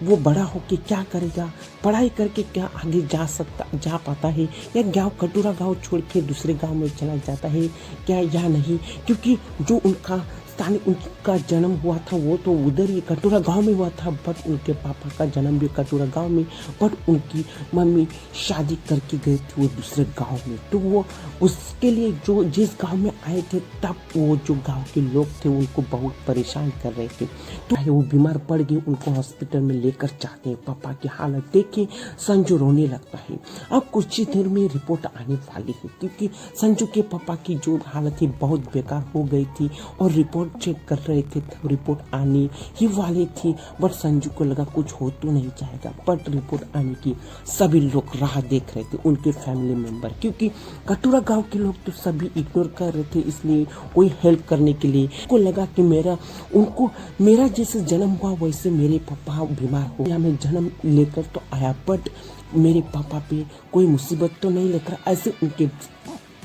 वो बड़ा होके क्या करेगा, पढ़ाई करके क्या आगे जा पाता है, या गाँव कटोरा गाँव छोड़ के दूसरे गाँव में चला जाता है क्या या नहीं। क्योंकि जो उनका स्थानीय उनका जन्म हुआ था वो तो उधर ही कटोरा गांव में हुआ था, बट उनके पापा का जन्म भी कटोरा गांव में, बट उनकी मम्मी शादी करके गई थी वो दूसरे गांव में। तो वो उसके लिए जो जिस गांव में आए थे तब वो जो गांव के लोग थे उनको बहुत परेशान कर रहे थे। तो वो बीमार पड़ गए, उनको हॉस्पिटल में लेकर जाते हैं। पापा की हालत देख के संजू रोने लगता है। अब कुछ ही देर में रिपोर्ट आने वाली है, क्योंकि संजू के पापा की जो हालत थी बहुत बेकार हो गई थी और रिपोर्ट चेक कर रहे थे तब रिपोर्ट आनी ही वाली थी। बट संजू को लगा कुछ हो तो नहीं जाएगा, बट रिपोर्ट आने की सभी लोग राह देख रहे थे, उनके फैमिली मेंबर, क्योंकि कटोरा गांव के लोग तो सभी इग्नोर कर रहे थे, इसलिए कोई हेल्प करने के लिए को लगा कि मेरा जैसे जन्म हुआ वैसे मेरे पापा बीमार हो गया, मैं जन्म लेकर तो आया बट मेरे पापा पे कोई मुसीबत तो नहीं लेकर, ऐसे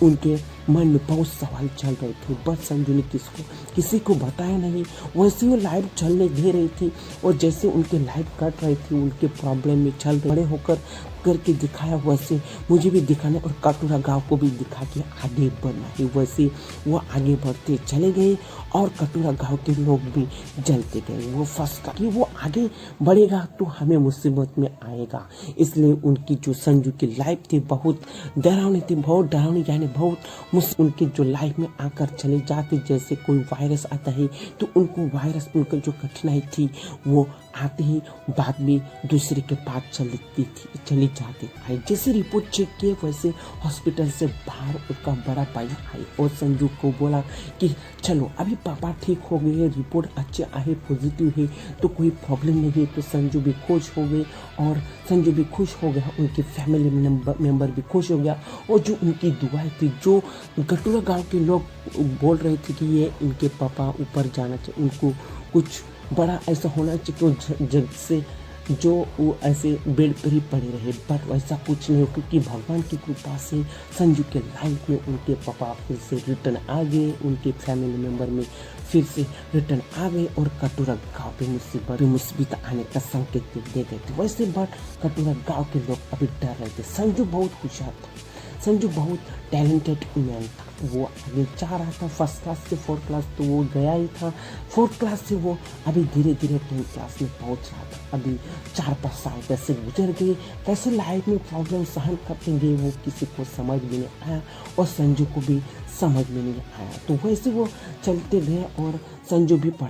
उनके मन में बहुत सवाल चल रहे थे। बट संजू ने किसी को बताया नहीं। वैसे वो लाइफ चलने दे रही थी और जैसे उनके लाइफ कट रही थी, उनके प्रॉब्लम में चल रहे, बड़े होकर करके दिखाया वैसे मुझे भी दिखाना और कटोरा गांव को भी दिखा के आगे बढ़ना है। वैसे वो आगे बढ़ते चले गए और कटोरा गांव के लोग भी जलते गए। वो फंसता कि वो आगे बढ़ेगा तो हमें मुसीबत में आएगा, इसलिए उनकी जो संजू की लाइफ थी बहुत डरावनी थी, बहुत डरावनी, यानी बहुत उनके जो लाइफ में आकर चले जाते, जैसे कोई वायरस आता है तो उनको वायरस, उनका जो कठिनाई थी वो आते ही बाद में दूसरे के पास चली जाती है। जैसे रिपोर्ट चेक किए वैसे हॉस्पिटल से बाहर उसका बड़ा भाई आए और संजू को बोला कि चलो अभी पापा ठीक हो गए, रिपोर्ट अच्छे आए, पॉजिटिव है तो कोई प्रॉब्लम नहीं है। तो संजू भी खुश हो गए और संजू भी खुश हो गया, उनके फैमिली मेंबर भी खुश हो गया। और जो उनकी दुआएं थी, जो कटोरा गांव के लोग बोल रहे थे कि ये इनके पापा ऊपर जाना चाहिए, उनको कुछ बड़ा ऐसा होना चाहिए जग से जो वो ऐसे बेड पर ही पड़े रहे, बट वैसा कुछ नहीं हो, क्योंकि भगवान की कृपा से संजू के लाइफ में उनके पापा फिर से रिटर्न आ गए, उनके फैमिली मेंबर में फिर से रिटर्न आ गए और कटोरा गांव पे मुसीबत आने का संकेत दे गए थे। वैसे बट कटोरा गांव के लोग अभी डर रहे थे। संजू बहुत खुशहाल था, संजू बहुत टैलेंटेड मैन था, वो आगे चाह रहा था। फर्स्ट क्लास से 4th क्लास तो वो गया ही था, 4th क्लास से वो अभी धीरे धीरे 10th क्लास में पहुंच रहा था। अभी 4-5 साल कैसे गुजर गए, कैसे लाइफ में प्रॉब्लम सहन करते गए, वो किसी को समझ में नहीं आया और संजू को भी समझ में नहीं आया। तो वैसे वो चलते गए और संजू भी पढ़ा